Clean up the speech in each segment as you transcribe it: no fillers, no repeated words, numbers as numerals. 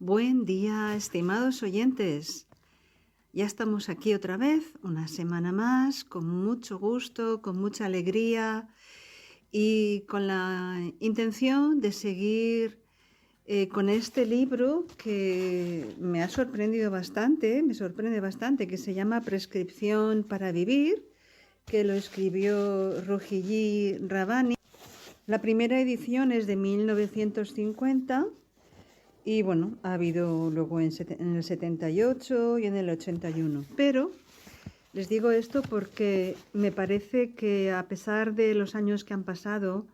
Buen día, estimados oyentes. Ya estamos aquí otra vez, una semana más, con mucho gusto, con mucha alegría y con la intención de seguir con este libro que me ha sorprendido bastante, me sorprende bastante, que se llama Prescripción para Vivir, que lo escribió Rohiji Ravani. La primera edición es de 1950. Y bueno, ha habido luego en el 78 y en el 81. Pero les digo esto porque me parece que a pesar de los años que han pasado,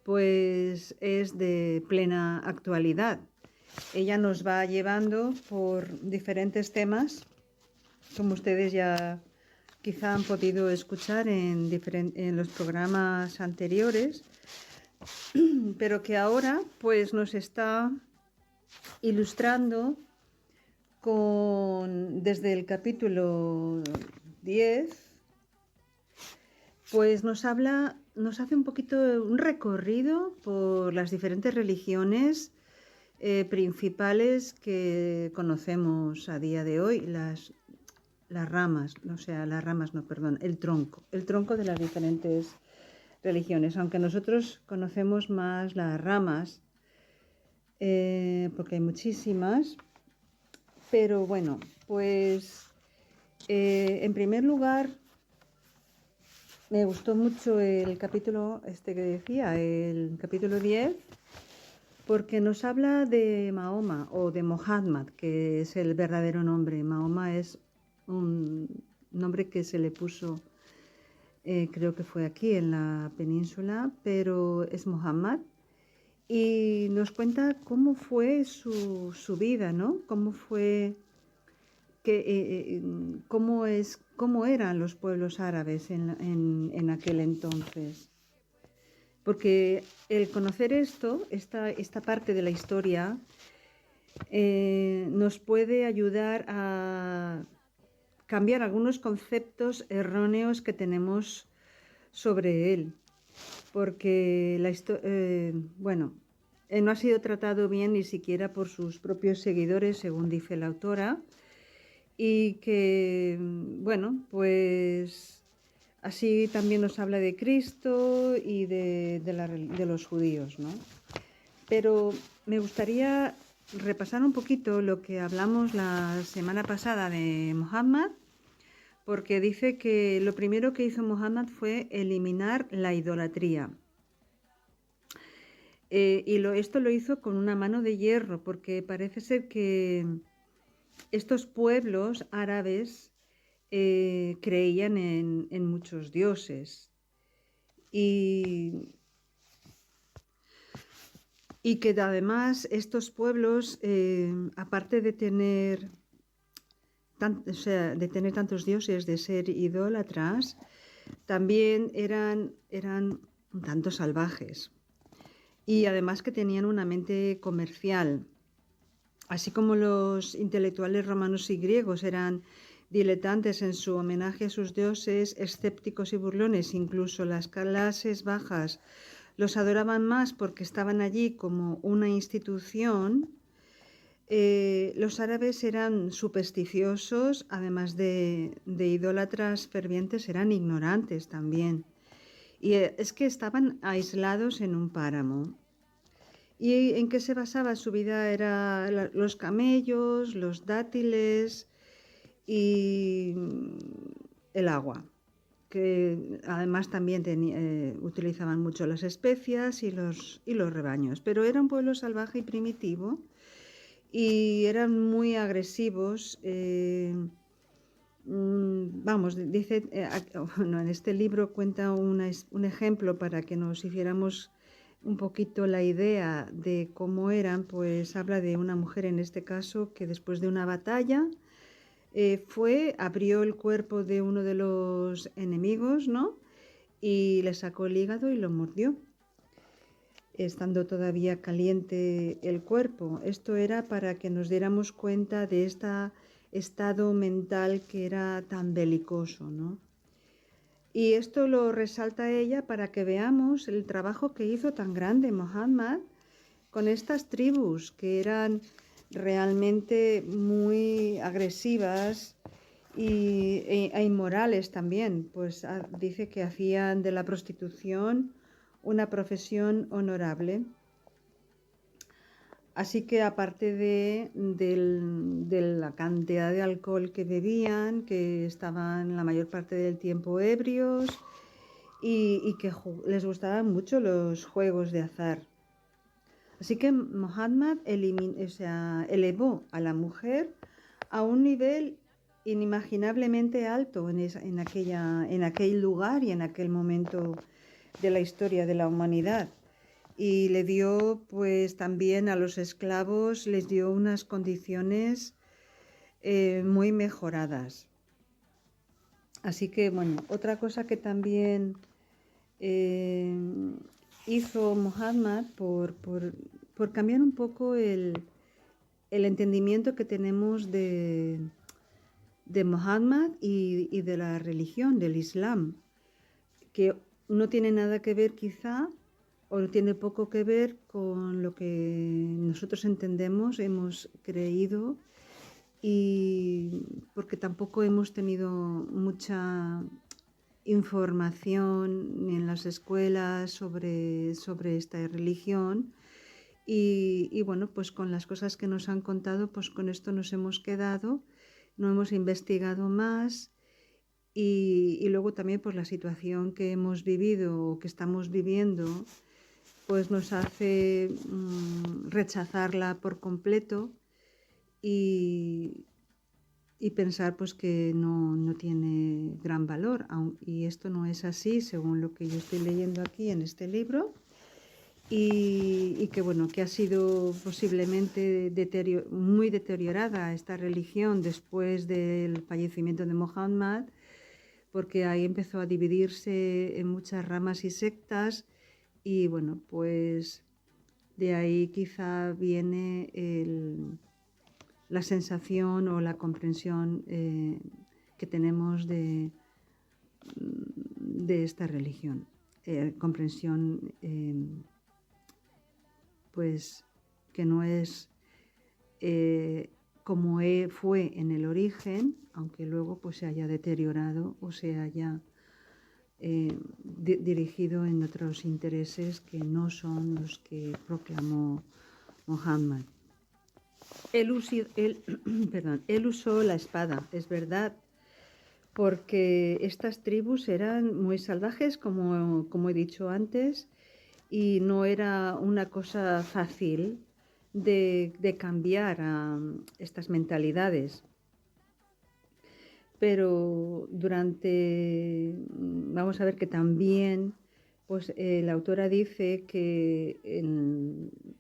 pues es de plena actualidad. Ella nos va llevando por diferentes temas, como ustedes ya quizá han podido escuchar en los programas anteriores, pero que ahora pues nos está ilustrando desde el capítulo 10, pues nos hace un poquito un recorrido por las diferentes religiones principales que conocemos a día de hoy, las ramas, el tronco de las diferentes religiones, aunque nosotros conocemos más las ramas, porque hay muchísimas. Pero bueno, pues en primer lugar me gustó mucho el capítulo que decía, el capítulo 10, porque nos habla de Mahoma o de Mohammed, que es el verdadero nombre. Mahoma es un nombre que se le puso, creo que fue aquí en la península, pero es Muhammad. Y nos cuenta cómo fue su vida, ¿no? Cómo fue cómo eran los pueblos árabes en aquel entonces. Porque el conocer esta parte de la historia, nos puede ayudar a cambiar algunos conceptos erróneos que tenemos sobre él. Porque no ha sido tratado bien ni siquiera por sus propios seguidores, según dice la autora. Y que, bueno, pues así también nos habla de Cristo y de los judíos, ¿no? Pero me gustaría repasar un poquito lo que hablamos la semana pasada de Muhammad, porque dice que lo primero que hizo Muhammad fue eliminar la idolatría. Esto lo hizo con una mano de hierro, porque parece ser que estos pueblos árabes creían en muchos dioses y que además estos pueblos, aparte de tener, de tener tantos dioses, de ser idólatras, también eran un tanto salvajes y además que tenían una mente comercial. Así como los intelectuales romanos y griegos eran diletantes en su homenaje a sus dioses, escépticos y burlones, incluso las clases bajas los adoraban más porque estaban allí como una institución. Los árabes eran supersticiosos, además de idólatras fervientes, eran ignorantes también. Y es que estaban aislados en un páramo. ¿Y en qué se basaba su vida? Era los camellos, los dátiles y el agua, que además también utilizaban mucho las especias y los rebaños. Pero era un pueblo salvaje y primitivo y eran muy agresivos. Dice, en este libro cuenta un ejemplo para que nos hiciéramos un poquito la idea de cómo eran. Pues habla de una mujer en este caso que después de una batalla abrió el cuerpo de uno de los enemigos, ¿no? Y le sacó el hígado y lo mordió, estando todavía caliente el cuerpo. Esto era para que nos diéramos cuenta de este estado mental que era tan belicoso, ¿no? Y esto lo resalta ella para que veamos el trabajo que hizo tan grande Muhammad con estas tribus que eran realmente muy agresivas e inmorales también, pues dice que hacían de la prostitución una profesión honorable. Así que aparte de la cantidad de alcohol que bebían, que estaban la mayor parte del tiempo ebrios y que les gustaban mucho los juegos de azar. Así que Muhammad elevó a la mujer a un nivel inimaginablemente alto en aquel lugar y en aquel momento de la historia de la humanidad. Y le dio, pues también a los esclavos, les dio unas condiciones muy mejoradas. Así que, bueno, otra cosa que también hizo Muhammad por cambiar un poco el entendimiento que tenemos de Muhammad y de la religión, del Islam, que no tiene nada que ver quizá, o tiene poco que ver con lo que nosotros entendemos, hemos creído, y porque tampoco hemos tenido mucha información en las escuelas sobre esta religión. Y bueno, pues con las cosas que nos han contado, pues con esto nos hemos quedado, no hemos investigado más. Y luego también pues la situación que hemos vivido o que estamos viviendo pues nos hace rechazarla por completo y pensar pues que no tiene gran valor. Y esto no es así según lo que yo estoy leyendo aquí en este libro. Y que bueno, que ha sido posiblemente muy deteriorada esta religión después del fallecimiento de Muhammad, porque ahí empezó a dividirse en muchas ramas y sectas, y bueno, pues de ahí quizá viene la sensación o la comprensión que tenemos de esta religión, comprensión pues que no es como fue en el origen, aunque luego pues se haya deteriorado o se haya dirigido en otros intereses que no son los que proclamó Muhammad. Él usó la espada, es verdad, porque estas tribus eran muy salvajes, como he dicho antes, y no era una cosa fácil de cambiar a estas mentalidades. Pero vamos a ver que también, pues la autora dice que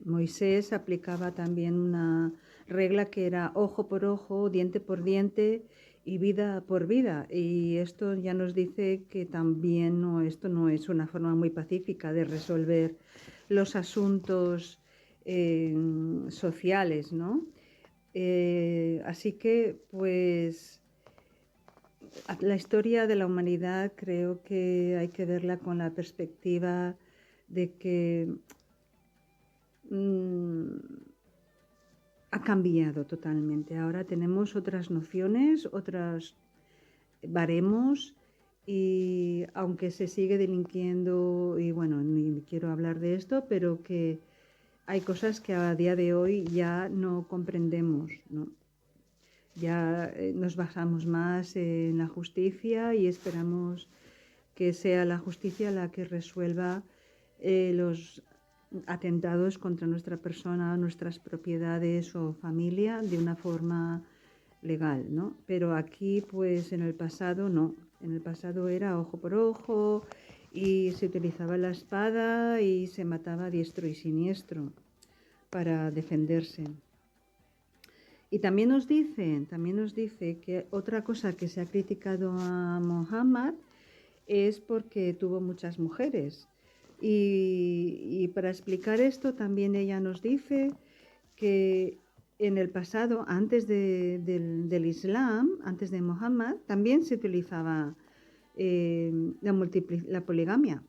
Moisés aplicaba también una regla que era ojo por ojo, diente por diente y vida por vida. Y esto ya nos dice que también esto no es una forma muy pacífica de resolver los asuntos sociales, ¿no? Así que, pues, la historia de la humanidad creo que hay que verla con la perspectiva de que ha cambiado totalmente. Ahora tenemos otras nociones, otros baremos, y aunque se sigue delinquiendo, y bueno, ni quiero hablar de esto, pero que hay cosas que a día de hoy ya no comprendemos, ¿no? Ya nos basamos más en la justicia y esperamos que sea la justicia la que resuelva los atentados contra nuestra persona, nuestras propiedades o familia de una forma legal, ¿no? Pero aquí, pues en el pasado no. En el pasado era ojo por ojo y se utilizaba la espada y se mataba a diestro y siniestro para defenderse. Y también nos dice que otra cosa que se ha criticado a Muhammad es porque tuvo muchas mujeres. Y para explicar esto también ella nos dice que en el pasado, antes del Islam, antes de Muhammad, también se utilizaba la poligamia.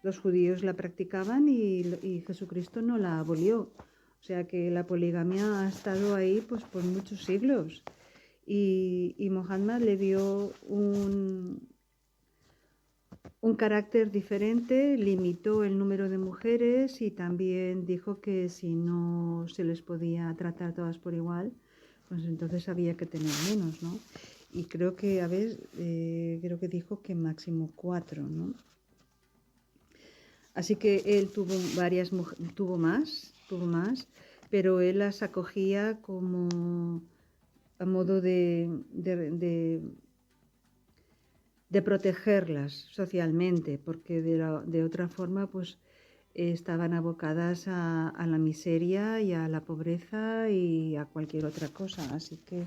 Los judíos la practicaban y Jesucristo no la abolió. O sea que la poligamia ha estado ahí pues por muchos siglos. Y Muhammad le dio un carácter diferente, limitó el número de mujeres y también dijo que si no se les podía tratar todas por igual, pues entonces había que tener menos, ¿no? Y creo que, creo que dijo que máximo 4, ¿no? Así que él tuvo tuvo más, pero él las acogía como a modo de protegerlas socialmente, porque de otra forma pues estaban abocadas a la miseria y a la pobreza y a cualquier otra cosa. Así que,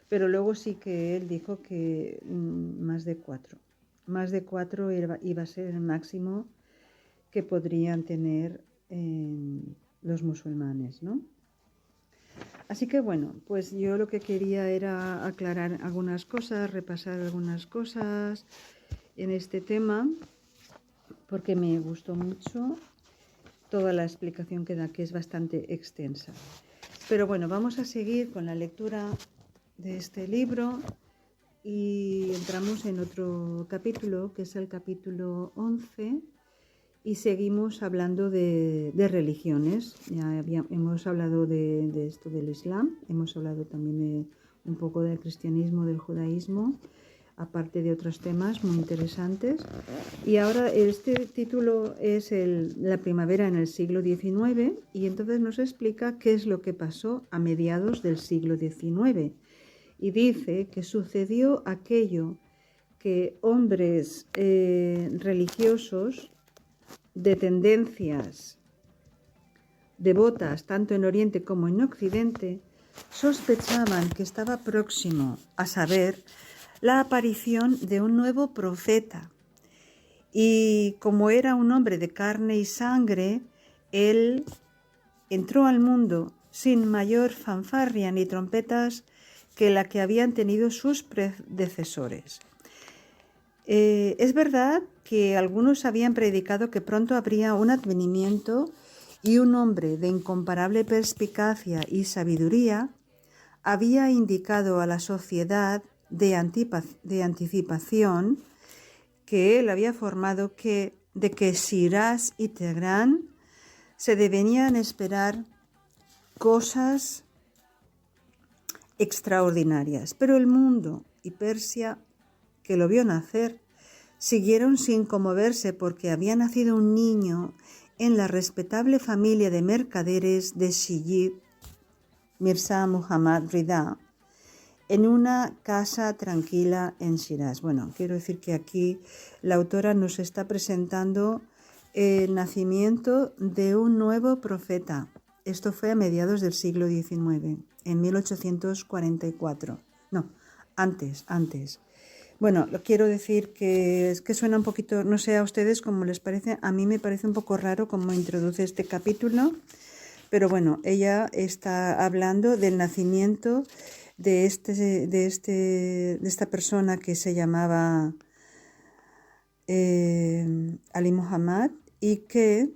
pero luego sí que él dijo que más de 4. Más de 4 iba a ser el máximo que podrían tener los musulmanes, ¿no? Así que bueno, pues yo lo que quería era aclarar algunas cosas, repasar algunas cosas en este tema, porque me gustó mucho toda la explicación que da, que es bastante extensa. Pero bueno, vamos a seguir con la lectura de este libro y entramos en otro capítulo, que es el capítulo 11, y seguimos hablando de religiones. Hemos hablado de esto del Islam, hemos hablado también un poco del cristianismo, del judaísmo, aparte de otros temas muy interesantes. Y ahora este título es La primavera en el siglo XIX, y entonces nos explica qué es lo que pasó a mediados del siglo XIX. Y dice que sucedió aquello que hombres religiosos de tendencias devotas tanto en Oriente como en Occidente sospechaban que estaba próximo a saber la aparición de un nuevo profeta. Y como era un hombre de carne y sangre, él entró al mundo sin mayor fanfarria ni trompetas que la que habían tenido sus predecesores. Es verdad que algunos habían predicado que pronto habría un advenimiento y un hombre de incomparable perspicacia y sabiduría había indicado a la sociedad de anticipación que él había formado de que Shiraz y Teherán se deberían esperar cosas extraordinarias. Pero el mundo y Persia, que lo vio nacer, siguieron sin conmoverse porque había nacido un niño en la respetable familia de mercaderes de Sayyid Mirza Muhammad Rida, en una casa tranquila en Shiraz. Bueno, quiero decir que aquí la autora nos está presentando el nacimiento de un nuevo profeta. Esto fue a mediados del siglo XIX, en 1844. No, antes. Bueno, quiero decir que es que suena un poquito, no sé a ustedes cómo les parece, a mí me parece un poco raro cómo introduce este capítulo, pero bueno, ella está hablando del nacimiento de esta persona que se llamaba Ali Muhammad y que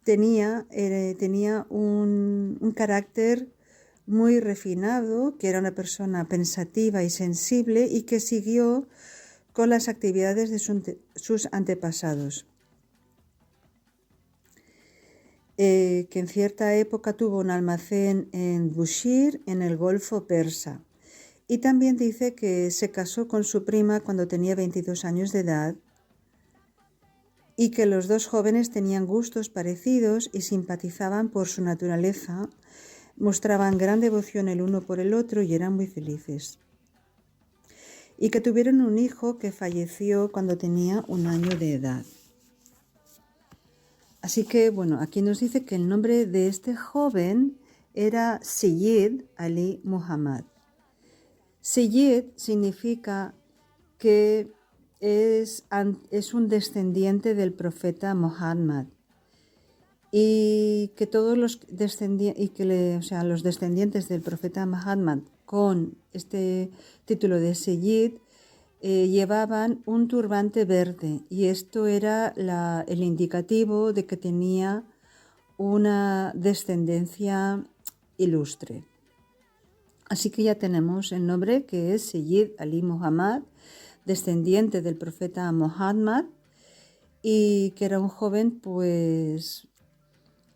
tenía un carácter muy refinado, que era una persona pensativa y sensible y que siguió con las actividades de sus antepasados. Que en cierta época tuvo un almacén en Bushir, en el Golfo Persa. Y también dice que se casó con su prima cuando tenía 22 años de edad y que los dos jóvenes tenían gustos parecidos y simpatizaban por su naturaleza. Mostraban gran devoción el uno por el otro y eran muy felices. Y que tuvieron un hijo que falleció cuando tenía 1 año de edad. Así que, bueno, aquí nos dice que el nombre de este joven era Sayyid Ali Muhammad. Sayyid significa que es un descendiente del profeta Muhammad. Y que todos los descendientes del profeta Muhammad con este título de Sayyid llevaban un turbante verde y esto era el indicativo de que tenía una descendencia ilustre. Así que ya tenemos el nombre, que es Seyyid Ali Muhammad, descendiente del profeta Muhammad, y que era un joven pues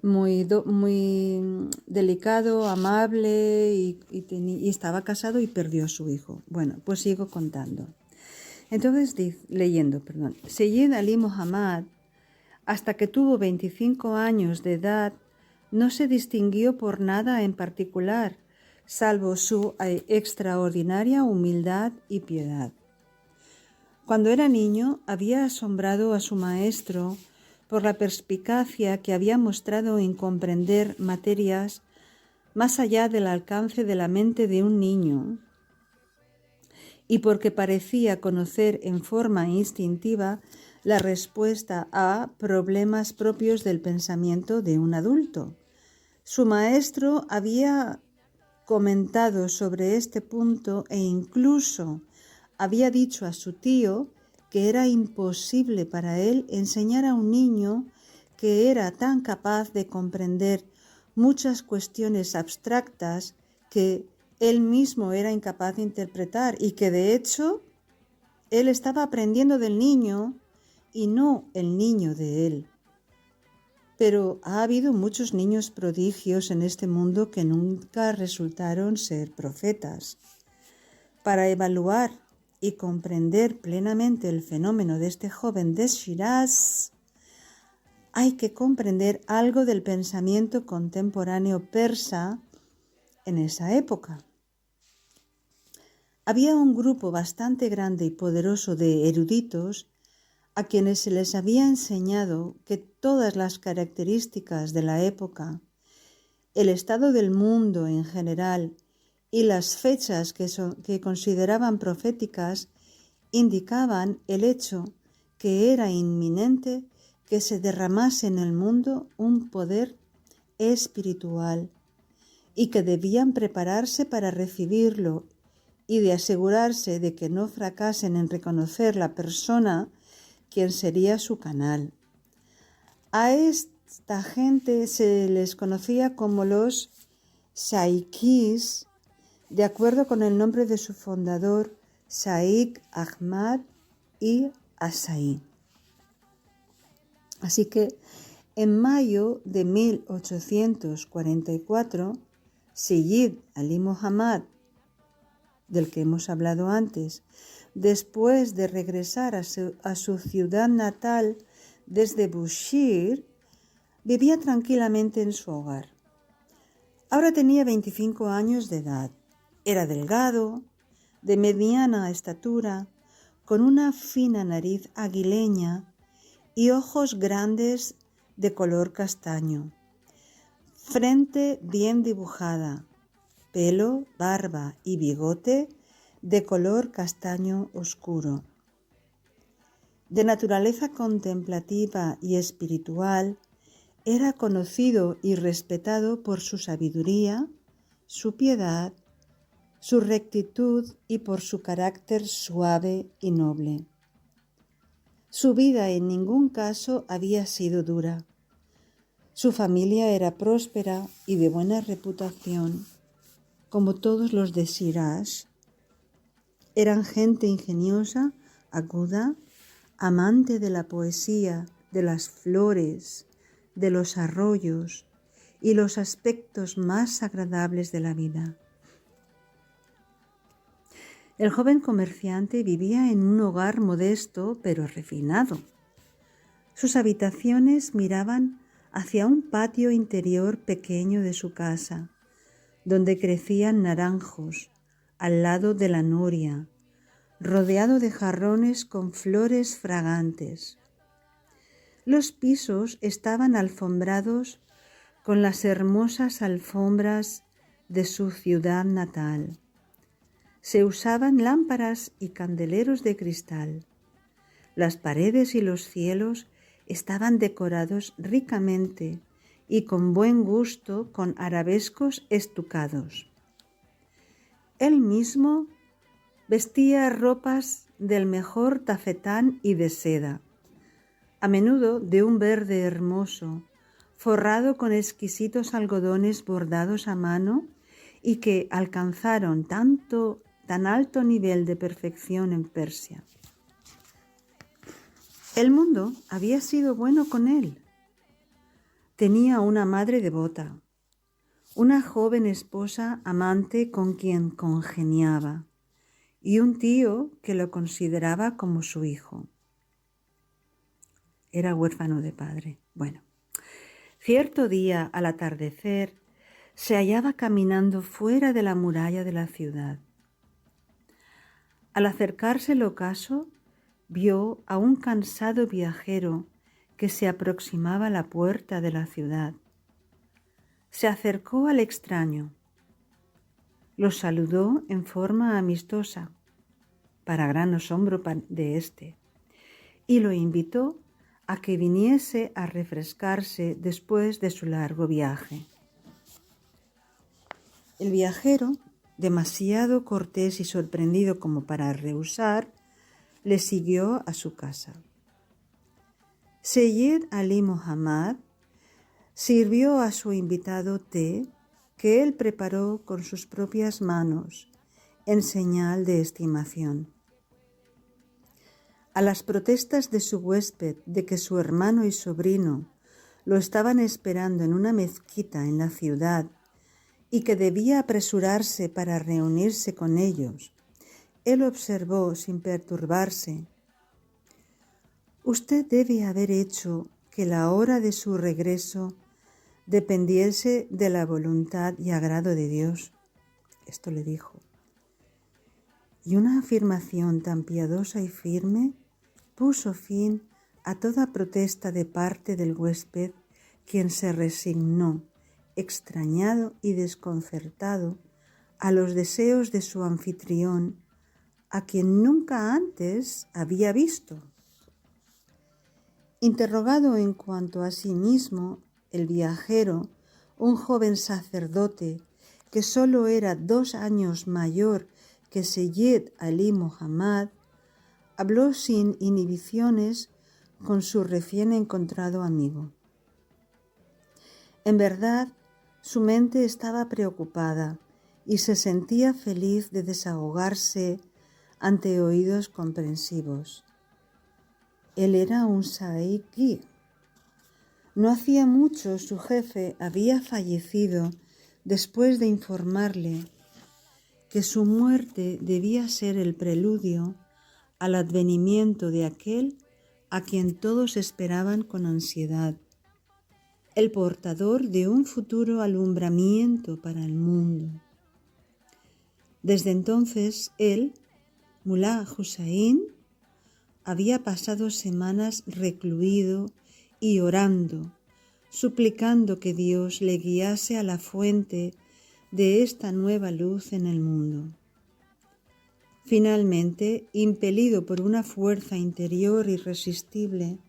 muy delicado, amable y estaba casado y perdió a su hijo. Bueno, pues sigo contando. Entonces, Seyyid Ali Muhammad, hasta que tuvo 25 años de edad, no se distinguió por nada en particular, salvo su extraordinaria humildad y piedad. Cuando era niño, había asombrado a su maestro por la perspicacia que había mostrado en comprender materias más allá del alcance de la mente de un niño, y porque parecía conocer en forma instintiva la respuesta a problemas propios del pensamiento de un adulto. Su maestro había comentado sobre este punto e incluso había dicho a su tío que era imposible para él enseñar a un niño que era tan capaz de comprender muchas cuestiones abstractas que él mismo era incapaz de interpretar y que de hecho él estaba aprendiendo del niño y no el niño de él. Pero ha habido muchos niños prodigios en este mundo que nunca resultaron ser profetas. Para evaluar y comprender plenamente el fenómeno de este joven de Shiraz, hay que comprender algo del pensamiento contemporáneo persa en esa época. Había un grupo bastante grande y poderoso de eruditos a quienes se les había enseñado que todas las características de la época, el estado del mundo en general y las fechas que consideraban proféticas indicaban el hecho que era inminente que se derramase en el mundo un poder espiritual y que debían prepararse para recibirlo y de asegurarse de que no fracasen en reconocer la persona quien sería su canal. A esta gente se les conocía como los Shaikhis, de acuerdo con el nombre de su fundador, Shaikh Ahmad y Asai. Así que en mayo de 1844, Seyyid Ali Muhammad, del que hemos hablado antes, después de regresar a su ciudad natal desde Bushir, vivía tranquilamente en su hogar. Ahora tenía 25 años de edad. Era delgado, de mediana estatura, con una fina nariz aguileña y ojos grandes de color castaño, frente bien dibujada, pelo, barba y bigote de color castaño oscuro. De naturaleza contemplativa y espiritual, era conocido y respetado por su sabiduría, su piedad, su rectitud y por su carácter suave y noble. Su vida en ningún caso había sido dura. Su familia era próspera y de buena reputación, como todos los de Shiraz. Eran gente ingeniosa, aguda, amante de la poesía, de las flores, de los arroyos y los aspectos más agradables de la vida. El joven comerciante vivía en un hogar modesto pero refinado. Sus habitaciones miraban hacia un patio interior pequeño de su casa, donde crecían naranjos, al lado de la noria, rodeado de jarrones con flores fragantes. Los pisos estaban alfombrados con las hermosas alfombras de su ciudad natal. Se usaban lámparas y candeleros de cristal. Las paredes y los cielos estaban decorados ricamente y con buen gusto con arabescos estucados. Él mismo vestía ropas del mejor tafetán y de seda, a menudo de un verde hermoso, forrado con exquisitos algodones bordados a mano y que alcanzaron tan alto nivel de perfección en Persia. El mundo había sido bueno con él. Tenía una madre devota, una joven esposa amante con quien congeniaba y un tío que lo consideraba como su hijo. Era huérfano de padre. Bueno, cierto día al atardecer se hallaba caminando fuera de la muralla de la ciudad. Al acercarse el ocaso, vio a un cansado viajero que se aproximaba a la puerta de la ciudad. Se acercó al extraño, lo saludó en forma amistosa, para gran asombro de éste, y lo invitó a que viniese a refrescarse después de su largo viaje. El viajero, demasiado cortés y sorprendido como para rehusar, le siguió a su casa. Seyyed Ali Muhammad sirvió a su invitado té que él preparó con sus propias manos en señal de estimación. A las protestas de su huésped de que su hermano y sobrino lo estaban esperando en una mezquita en la ciudad y que debía apresurarse para reunirse con ellos, él observó sin perturbarse: «Usted debe haber hecho que la hora de su regreso dependiese de la voluntad y agrado de Dios». Esto le dijo. Y una afirmación tan piadosa y firme puso fin a toda protesta de parte del huésped, quien se resignó, extrañado y desconcertado, a los deseos de su anfitrión, a quien nunca antes había visto. Interrogado en cuanto a sí mismo, el viajero, un joven sacerdote que solo era 2 años mayor que Seyyed Ali Muhammad, habló sin inhibiciones con su recién encontrado amigo. En verdad, su mente estaba preocupada y se sentía feliz de desahogarse ante oídos comprensivos. Él era un saíqui. No hacía mucho su jefe había fallecido después de informarle que su muerte debía ser el preludio al advenimiento de aquel a quien todos esperaban con ansiedad, el portador de un futuro alumbramiento para el mundo. Desde entonces él, Mullah Hussain, había pasado semanas recluido y orando, suplicando que Dios le guiase a la fuente de esta nueva luz en el mundo. Finalmente, impelido por una fuerza interior irresistible,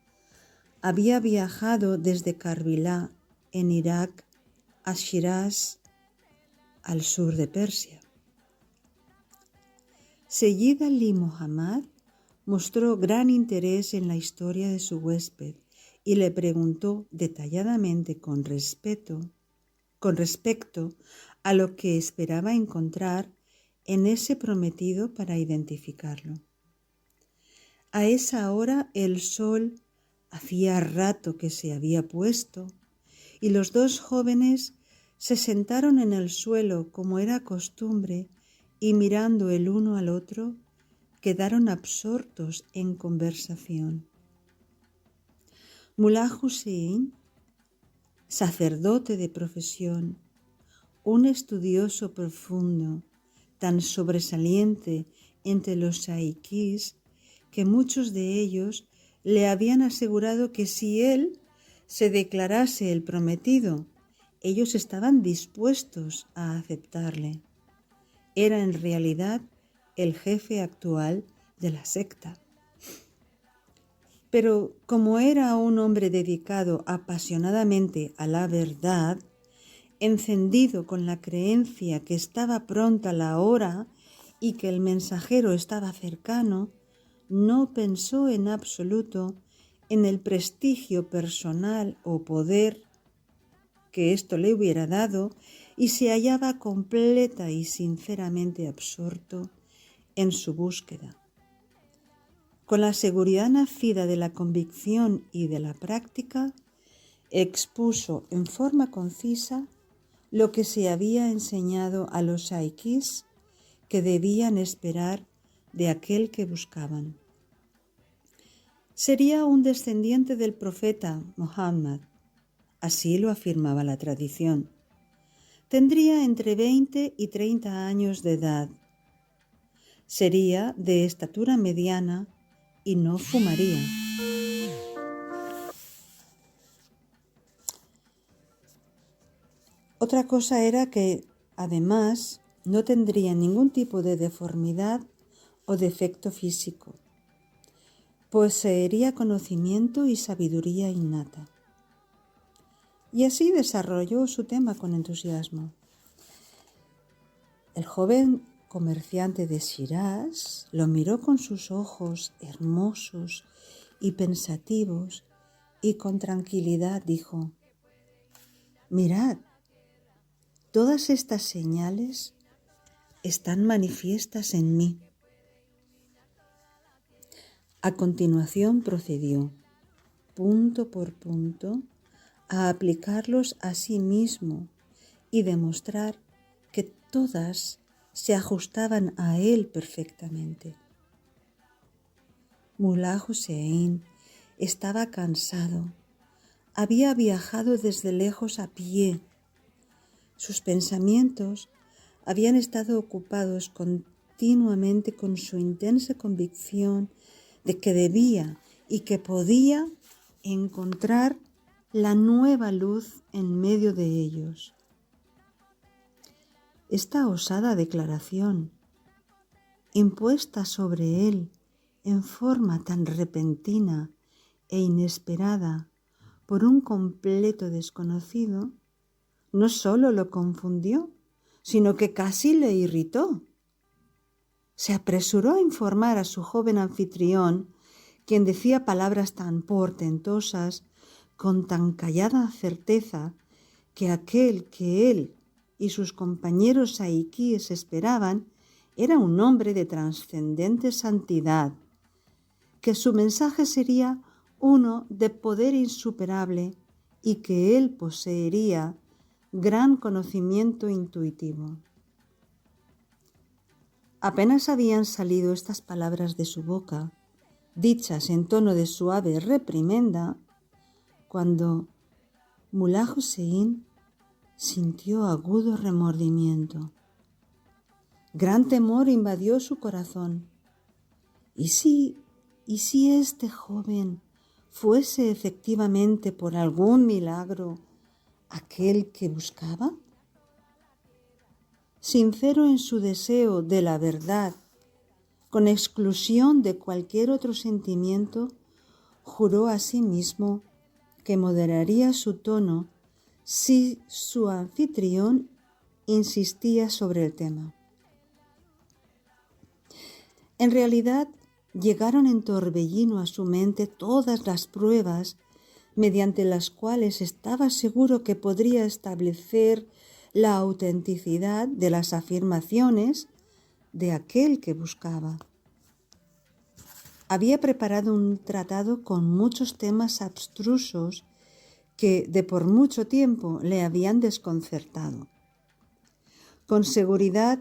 había viajado desde Karbala, en Irak, a Shiraz, al sur de Persia. Seyyed Ali Muhammad mostró gran interés en la historia de su huésped y le preguntó detalladamente con respecto a lo que esperaba encontrar en ese prometido para identificarlo. A esa hora el sol hacía rato que se había puesto y los 2 jóvenes se sentaron en el suelo como era costumbre y mirando el uno al otro quedaron absortos en conversación. Mullah Hussain, sacerdote de profesión, un estudioso profundo, tan sobresaliente entre los saíquís que muchos de ellos le habían asegurado que si él se declarase el prometido, ellos estaban dispuestos a aceptarle. Era en realidad el jefe actual de la secta. Pero como era un hombre dedicado apasionadamente a la verdad, encendido con la creencia que estaba pronta la hora y que el mensajero estaba cercano, no pensó en absoluto en el prestigio personal o poder que esto le hubiera dado y se hallaba completa y sinceramente absorto en su búsqueda. Con la seguridad nacida de la convicción y de la práctica, expuso en forma concisa lo que se había enseñado a los saikis que debían esperar de aquel que buscaban. Sería un descendiente del profeta Muhammad, así lo afirmaba la tradición. Tendría entre 20 y 30 años de edad. Sería de estatura mediana y no fumaría. Otra cosa era que, además, no tendría ningún tipo de deformidad o defecto físico. Poseería conocimiento y sabiduría innata. Y así desarrolló su tema con entusiasmo. El joven comerciante de Shiraz lo miró con sus ojos hermosos y pensativos y con tranquilidad dijo: «Mirad, todas estas señales están manifiestas en mí». A continuación procedió, punto por punto, a aplicarlos a sí mismo y demostrar que todas se ajustaban a él perfectamente. Mulá Hussein estaba cansado, había viajado desde lejos a pie. Sus pensamientos habían estado ocupados continuamente con su intensa convicción de que debía y que podía encontrar la nueva luz en medio de ellos. Esta osada declaración, impuesta sobre él en forma tan repentina e inesperada por un completo desconocido, no solo lo confundió, sino que casi le irritó. Se apresuró a informar a su joven anfitrión, quien decía palabras tan portentosas, con tan callada certeza, que aquel que él y sus compañeros saikíes esperaban era un hombre de trascendente santidad, que su mensaje sería uno de poder insuperable y que él poseería gran conocimiento intuitivo. Apenas habían salido estas palabras de su boca, dichas en tono de suave reprimenda, cuando Mulá Hussein sintió agudo remordimiento. Gran temor invadió su corazón. ¿Y si este joven fuese efectivamente por algún milagro aquel que buscaba? Sincero en su deseo de la verdad, con exclusión de cualquier otro sentimiento, juró a sí mismo que moderaría su tono si su anfitrión insistía sobre el tema. En realidad, llegaron en torbellino a su mente todas las pruebas mediante las cuales estaba seguro que podría establecer la autenticidad de las afirmaciones de aquel que buscaba. Había preparado un tratado con muchos temas abstrusos que de por mucho tiempo le habían desconcertado. Con seguridad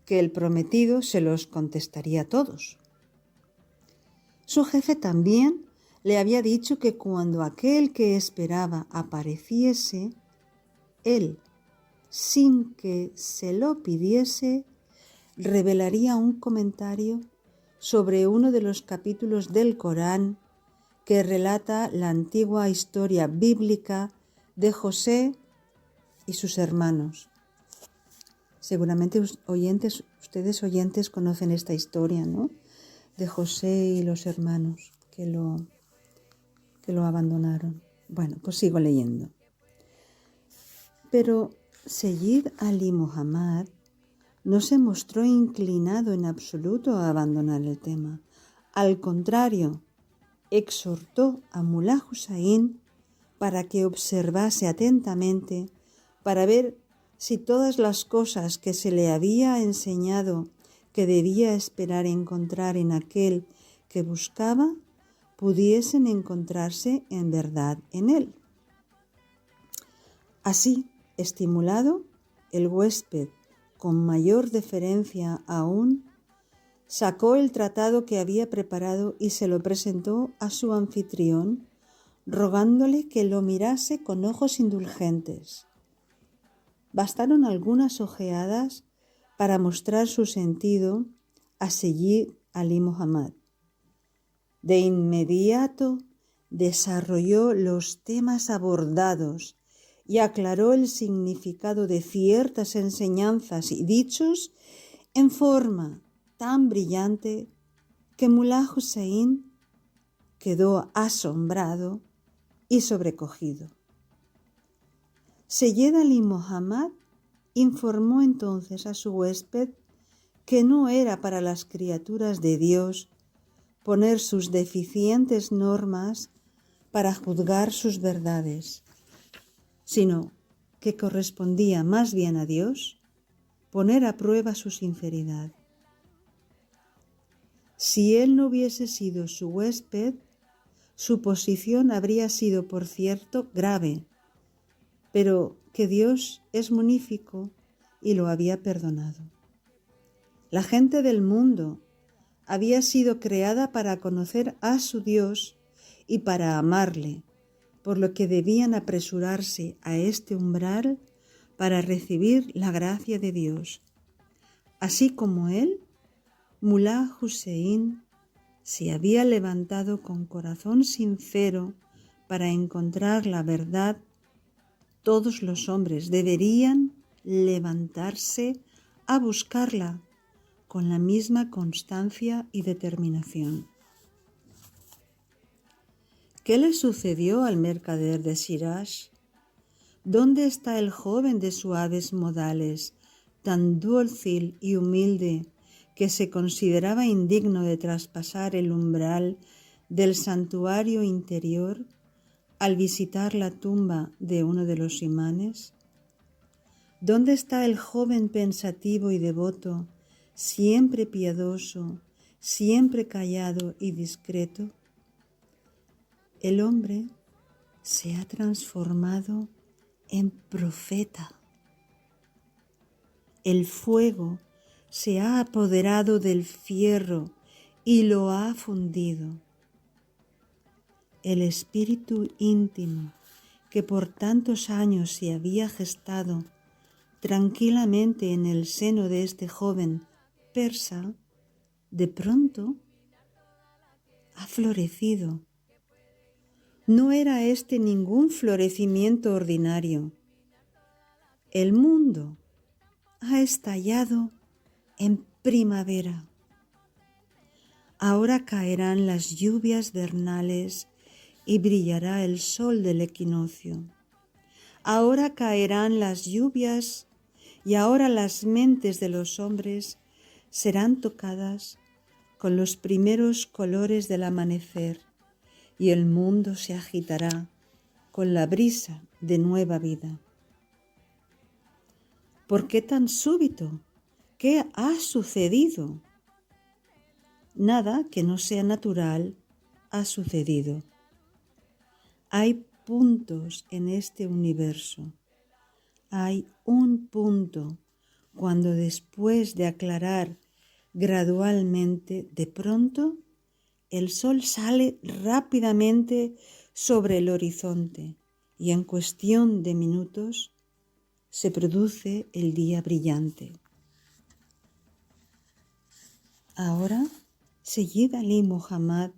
que el prometido se los contestaría todos. Su jefe también le había dicho que cuando aquel que esperaba apareciese, él, sin que se lo pidiese, revelaría un comentario sobre uno de los capítulos del Corán que relata la antigua historia bíblica de José y sus hermanos. Seguramente ustedes oyentes conocen esta historia, ¿no? De José y los hermanos que lo abandonaron. Bueno, pues sigo leyendo. Pero Seyyid Ali Muhammad no se mostró inclinado en absoluto a abandonar el tema. Al contrario, exhortó a Mullah Hussain para que observase atentamente para ver si todas las cosas que se le había enseñado que debía esperar encontrar en aquel que buscaba, pudiesen encontrarse en verdad en él. Así, estimulado, el huésped, con mayor deferencia aún, sacó el tratado que había preparado y se lo presentó a su anfitrión, rogándole que lo mirase con ojos indulgentes. Bastaron algunas ojeadas para mostrar su sentido a Seyyid Ali Muhammad. De inmediato desarrolló los temas abordados y aclaró el significado de ciertas enseñanzas y dichos en forma tan brillante que Mullah Hussain quedó asombrado y sobrecogido. Seyyid Ali Muhammad informó entonces a su huésped que no era para las criaturas de Dios poner sus deficientes normas para juzgar sus verdades, sino que correspondía más bien a Dios poner a prueba su sinceridad. Si él no hubiese sido su huésped, su posición habría sido, por cierto, grave, pero que Dios es munífico y lo había perdonado. La gente del mundo había sido creada para conocer a su Dios y para amarle, por lo que debían apresurarse a este umbral para recibir la gracia de Dios. Así como él, Mullah Hussain se había levantado con corazón sincero para encontrar la verdad. Todos los hombres deberían levantarse a buscarla con la misma constancia y determinación. ¿Qué le sucedió al mercader de Shiraz? ¿Dónde está el joven de suaves modales, tan dócil y humilde, que se consideraba indigno de traspasar el umbral del santuario interior al visitar la tumba de uno de los imanes? ¿Dónde está el joven pensativo y devoto, siempre piadoso, siempre callado y discreto? El hombre se ha transformado en profeta. El fuego se ha apoderado del fierro y lo ha fundido. El espíritu íntimo que por tantos años se había gestado tranquilamente en el seno de este joven persa, de pronto ha florecido. No era este ningún florecimiento ordinario. El mundo ha estallado en primavera. Ahora caerán las lluvias vernales y brillará el sol del equinoccio. Ahora caerán las lluvias y ahora las mentes de los hombres serán tocadas con los primeros colores del amanecer y el mundo se agitará con la brisa de nueva vida. ¿Por qué tan súbito? ¿Qué ha sucedido? Nada que no sea natural ha sucedido. Hay puntos en este universo. Hay un punto cuando después de aclarar gradualmente, de pronto, el sol sale rápidamente sobre el horizonte y en cuestión de minutos se produce el día brillante. Ahora, Seyyid Ali Muhammad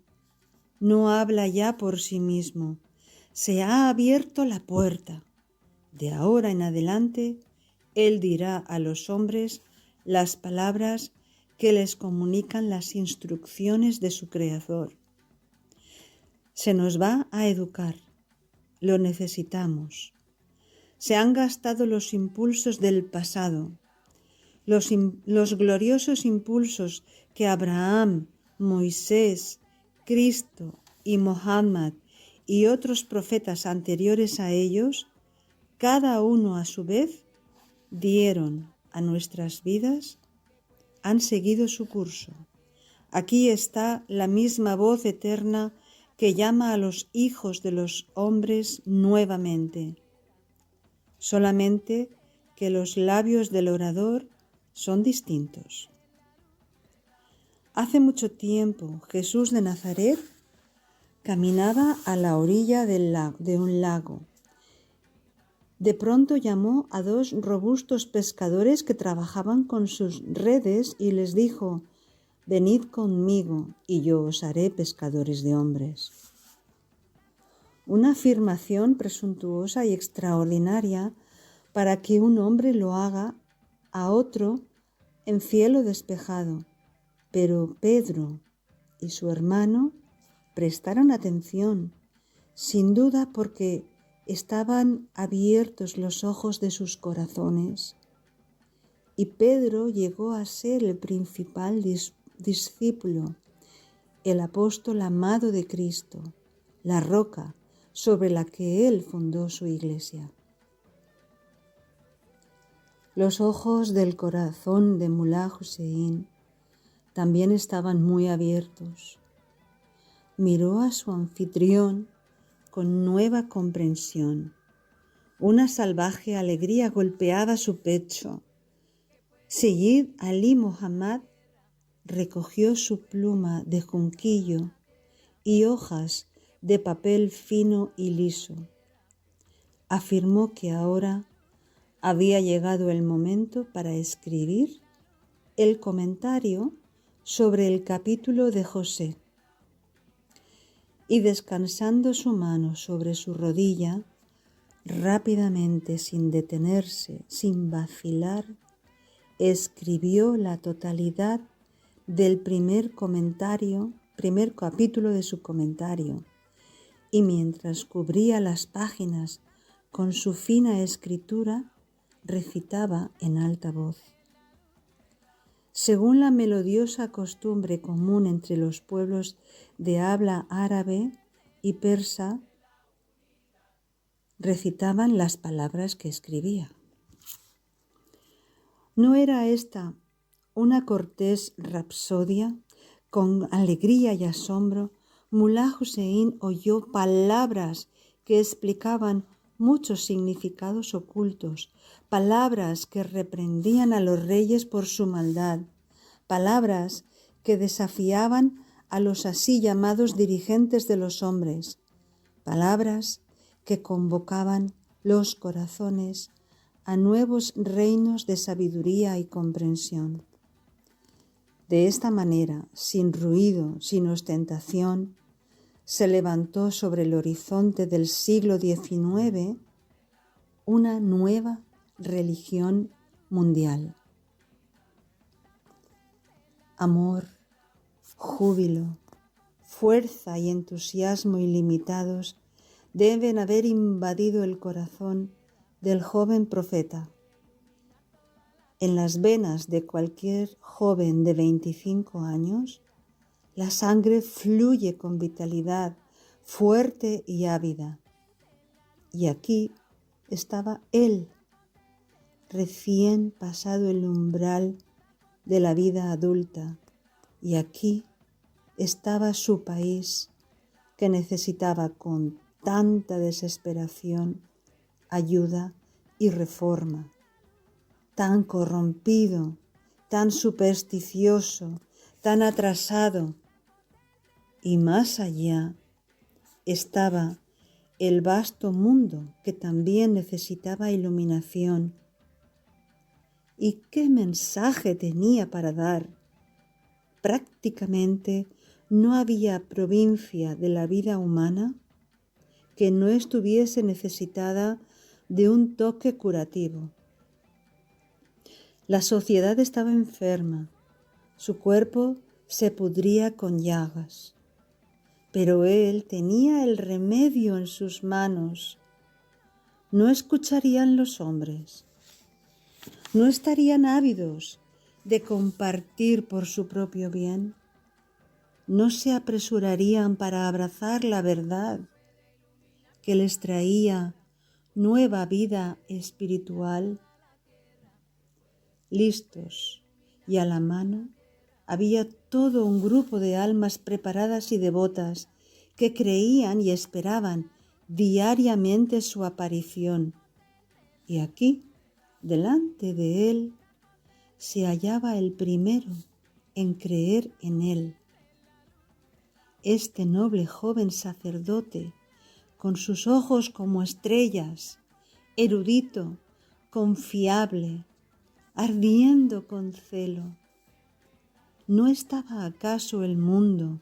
no habla ya por sí mismo. Se ha abierto la puerta. De ahora en adelante, él dirá a los hombres las palabras que les comunican las instrucciones de su Creador. Se nos va a educar. Lo necesitamos. Se han gastado los impulsos del pasado, los gloriosos impulsos que Abraham, Moisés, Cristo y Mohammed y otros profetas anteriores a ellos, cada uno a su vez, dieron a nuestras vidas, han seguido su curso. Aquí está la misma voz eterna que llama a los hijos de los hombres nuevamente. Solamente que los labios del orador son distintos. Hace mucho tiempo Jesús de Nazaret caminaba a la orilla de un lago. De pronto llamó a dos robustos pescadores que trabajaban con sus redes y les dijo: «Venid conmigo y yo os haré pescadores de hombres». Una afirmación presuntuosa y extraordinaria para que un hombre lo haga a otro en cielo despejado. Pero Pedro y su hermano prestaron atención, sin duda porque estaban abiertos los ojos de sus corazones. Y Pedro llegó a ser el principal discípulo, el apóstol amado de Cristo, la roca sobre la que él fundó su iglesia. Los ojos del corazón de Mullah Hussein también estaban muy abiertos. Miró a su anfitrión con nueva comprensión. Una salvaje alegría golpeaba su pecho. Seyyid Ali Muhammad recogió su pluma de junquillo y hojas de papel fino y liso. Afirmó que ahora había llegado el momento para escribir el comentario sobre el capítulo de José. Y descansando su mano sobre su rodilla, rápidamente, sin detenerse, sin vacilar, escribió la totalidad del primer capítulo de su comentario, y mientras cubría las páginas con su fina escritura, recitaba en alta voz. Según la melodiosa costumbre común entre los pueblos de habla árabe y persa, recitaban las palabras que escribía. ¿No era esta una cortés rapsodia? Con alegría y asombro, Mullah Hussein oyó palabras que explicaban muchos significados ocultos, palabras que reprendían a los reyes por su maldad, palabras que desafiaban a los así llamados dirigentes de los hombres, palabras que convocaban los corazones a nuevos reinos de sabiduría y comprensión. De esta manera, sin ruido, sin ostentación, se levantó sobre el horizonte del siglo XIX una nueva religión mundial. Amor, júbilo, fuerza y entusiasmo ilimitados deben haber invadido el corazón del joven profeta. En las venas de cualquier joven de 25 años, la sangre fluye con vitalidad fuerte y ávida. Y aquí estaba él, recién pasado el umbral de la vida adulta, y aquí estaba su país, que necesitaba con tanta desesperación ayuda y reforma. Tan corrompido, tan supersticioso, tan atrasado. Y más allá estaba el vasto mundo que también necesitaba iluminación. ¿Y qué mensaje tenía para dar? Prácticamente no había provincia de la vida humana que no estuviese necesitada de un toque curativo. La sociedad estaba enferma, su cuerpo se pudría con llagas, pero él tenía el remedio en sus manos. ¿No escucharían los hombres? ¿No estarían ávidos de compartir por su propio bien? no se apresurarían para abrazar la verdad que les traía nueva vida espiritual. Listos y a la mano había todo un grupo de almas preparadas y devotas que creían y esperaban diariamente su aparición. Y aquí, delante de él, se hallaba el primero en creer en él. Este noble joven sacerdote, con sus ojos como estrellas, erudito, confiable, ardiendo con celo. ¿No estaba acaso el mundo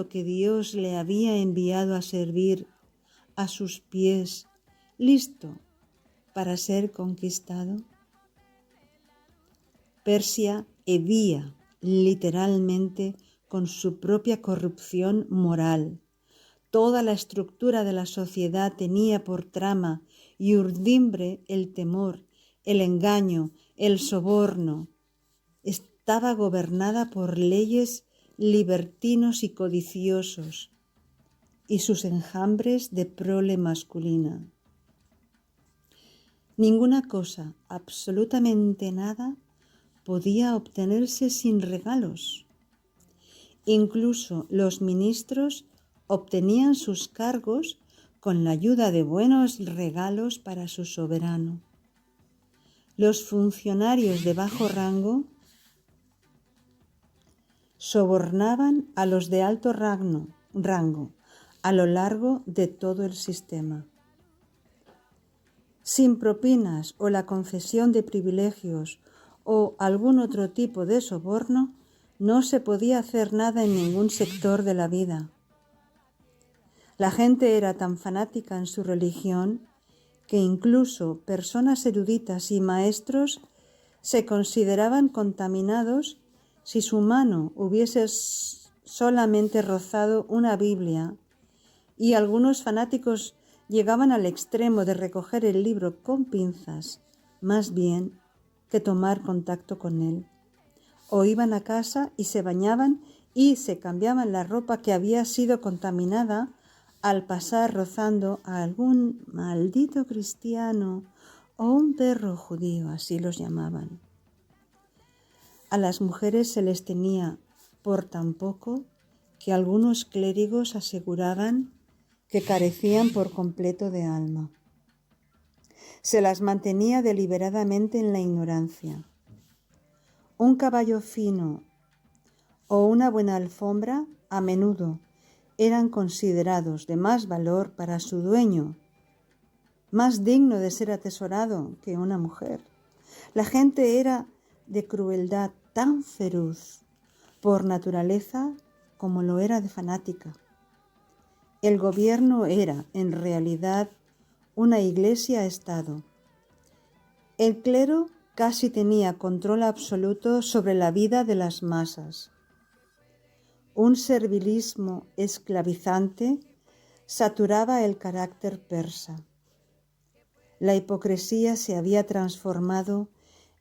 que Dios le había enviado a servir, a sus pies, listo para ser conquistado? Persia hedía literalmente con su propia corrupción moral. Toda la estructura de la sociedad tenía por trama y urdimbre el temor, el engaño, el soborno. Estaba gobernada por leyes libertinos y codiciosos y sus enjambres de prole masculina. Ninguna cosa, absolutamente nada, podía obtenerse sin regalos. Incluso los ministros obtenían sus cargos con la ayuda de buenos regalos para su soberano. Los funcionarios de bajo rango sobornaban a los de alto rango a lo largo de todo el sistema. Sin propinas o la concesión de privilegios o algún otro tipo de soborno, no se podía hacer nada en ningún sector de la vida. La gente era tan fanática en su religión que incluso personas eruditas y maestros se consideraban contaminados si su mano hubiese solamente rozado una Biblia, y algunos fanáticos llegaban al extremo de recoger el libro con pinzas, más bien que tomar contacto con él. O iban a casa y se bañaban y se cambiaban la ropa que había sido contaminada al pasar rozando a algún maldito cristiano o un perro judío, así los llamaban. A las mujeres se les tenía por tan poco que algunos clérigos aseguraban que carecían por completo de alma. Se las mantenía deliberadamente en la ignorancia. Un caballo fino o una buena alfombra a menudo eran considerados de más valor para su dueño, más digno de ser atesorado que una mujer. La gente era de crueldad tan feroz por naturaleza como lo era de fanática. El gobierno era, en realidad, una iglesia-estado. El clero casi tenía control absoluto sobre la vida de las masas. Un servilismo esclavizante saturaba el carácter persa. La hipocresía se había transformado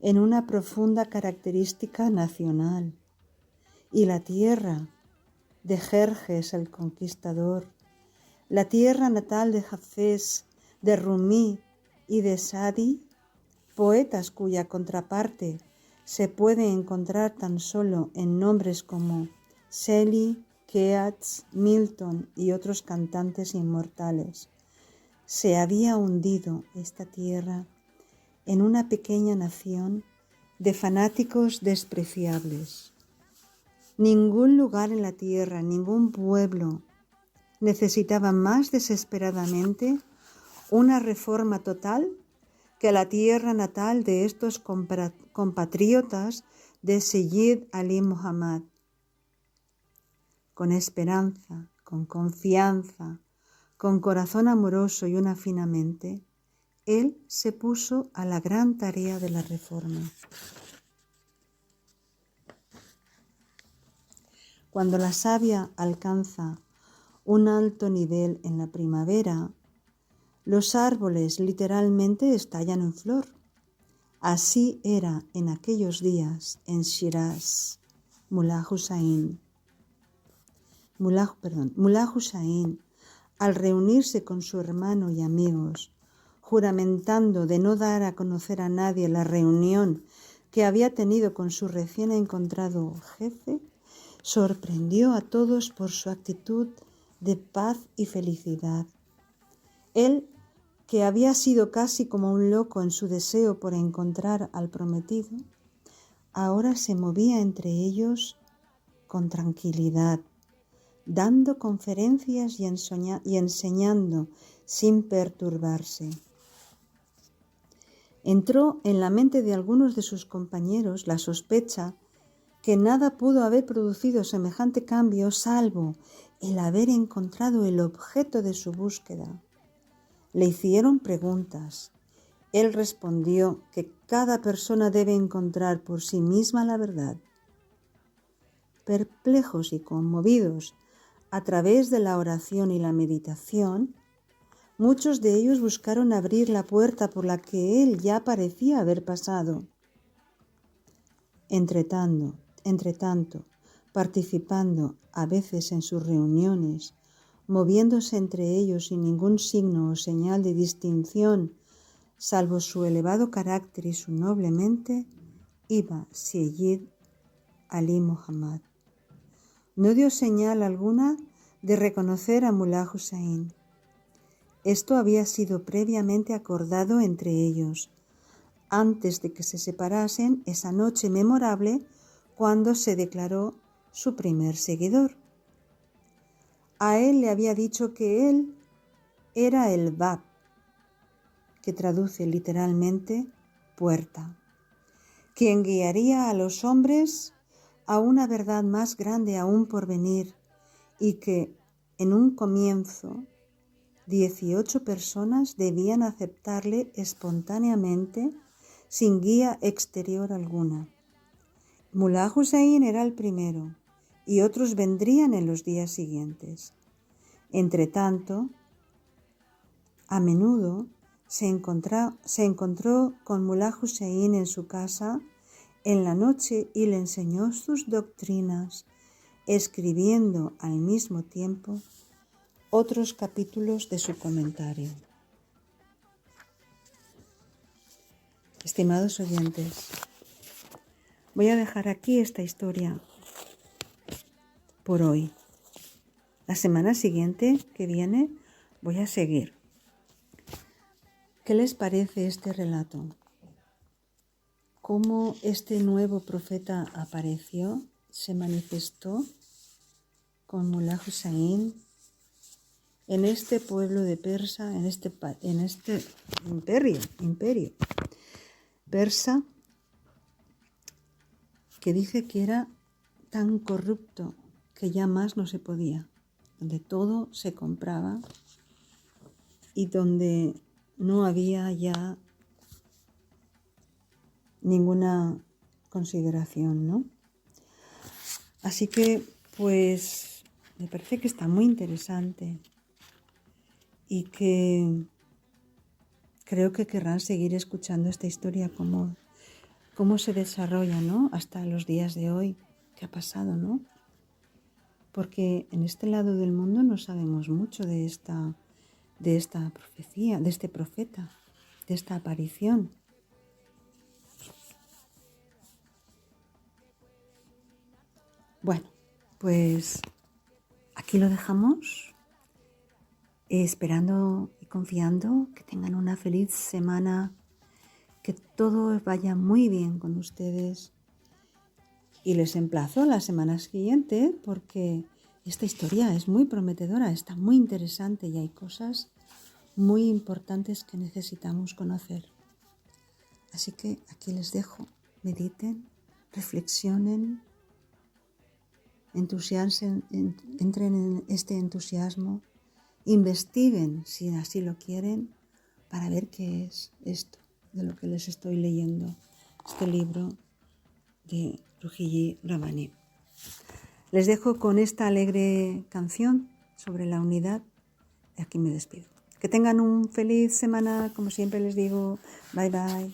en una profunda característica nacional, y la tierra de Jerjes el Conquistador, la tierra natal de Hafez, de Rumi y de Sadi, poetas cuya contraparte se puede encontrar tan solo en nombres como Shelley, Keats, Milton y otros cantantes inmortales. Se había hundido esta tierra en una pequeña nación de fanáticos despreciables. Ningún lugar en la tierra, ningún pueblo necesitaba más desesperadamente una reforma total que la tierra natal de estos compatriotas de Seyyid Ali Muhammad. Con esperanza, con confianza, con corazón amoroso y una fina mente, él se puso a la gran tarea de la reforma. Cuando la savia alcanza un alto nivel en la primavera, los árboles literalmente estallan en flor. Así era en aquellos días en Shiraz, Mullah Hussain. Mullah Hussain, al reunirse con su hermano y amigos, juramentando de no dar a conocer a nadie la reunión que había tenido con su recién encontrado jefe, sorprendió a todos por su actitud de paz y felicidad. Él, que había sido casi como un loco en su deseo por encontrar al prometido, ahora se movía entre ellos con tranquilidad, dando conferencias y enseñando sin perturbarse. Entró en la mente de algunos de sus compañeros la sospecha que nada pudo haber producido semejante cambio salvo el haber encontrado el objeto de su búsqueda. Le hicieron preguntas. Él respondió que cada persona debe encontrar por sí misma la verdad. Perplejos y conmovidos a través de la oración y la meditación, muchos de ellos buscaron abrir la puerta por la que él ya parecía haber pasado. Entre tanto, participando a veces en sus reuniones, moviéndose entre ellos sin ningún signo o señal de distinción, salvo su elevado carácter y su noble mente, iba Sayyid Ali Muhammad. No dio señal alguna de reconocer a Mullah Hussain. Esto había sido previamente acordado entre ellos, antes de que se separasen esa noche memorable cuando se declaró su primer seguidor. A él le había dicho que él era el Bab, que traduce literalmente puerta, quien guiaría a los hombres a una verdad más grande aún por venir, y que en un comienzo 18 personas debían aceptarle espontáneamente sin guía exterior alguna. Mullah Hussain era el primero y otros vendrían en los días siguientes. Entretanto, a menudo se encontró con Mullah Hussain en su casa en la noche y le enseñó sus doctrinas, escribiendo al mismo tiempo otros capítulos de su comentario. Estimados oyentes, voy a dejar aquí esta historia por hoy. La semana siguiente que viene voy a seguir. ¿Qué les parece este relato? ¿Cómo este nuevo profeta apareció, se manifestó con Mullah Hussain en este pueblo de Persa, en este imperio persa, que dice que era tan corrupto que ya más no se podía, donde todo se compraba y donde no había ya ninguna consideración, ¿no? Así que, pues, me parece que está muy interesante y que creo que querrán seguir escuchando esta historia, cómo se desarrolla, ¿no? Hasta los días de hoy, qué ha pasado, ¿no? Porque en este lado del mundo no sabemos mucho de esta profecía, de este profeta, de esta aparición. Bueno, pues aquí lo dejamos, esperando y confiando que tengan una feliz semana, que todo vaya muy bien con ustedes. Y les emplazo la semana siguiente porque esta historia es muy prometedora, está muy interesante y hay cosas muy importantes que necesitamos conocer. Así que aquí les dejo, mediten, reflexionen, entusiasmen, entren en este entusiasmo, investiguen si así lo quieren para ver qué es esto de lo que les estoy leyendo, este libro de Ruhollah Ramani. Les dejo con esta alegre canción sobre la unidad y aquí me despido. Que tengan un feliz semana, como siempre les digo. Bye bye.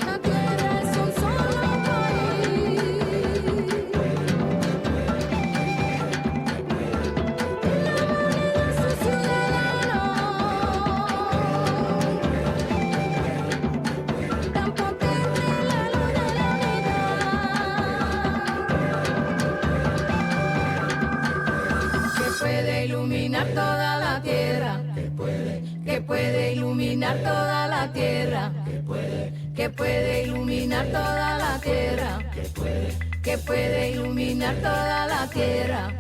La tierra es un sol. iluminar toda la tierra, que puede iluminar toda la tierra, que puede iluminar toda la tierra, que puede iluminar toda la tierra.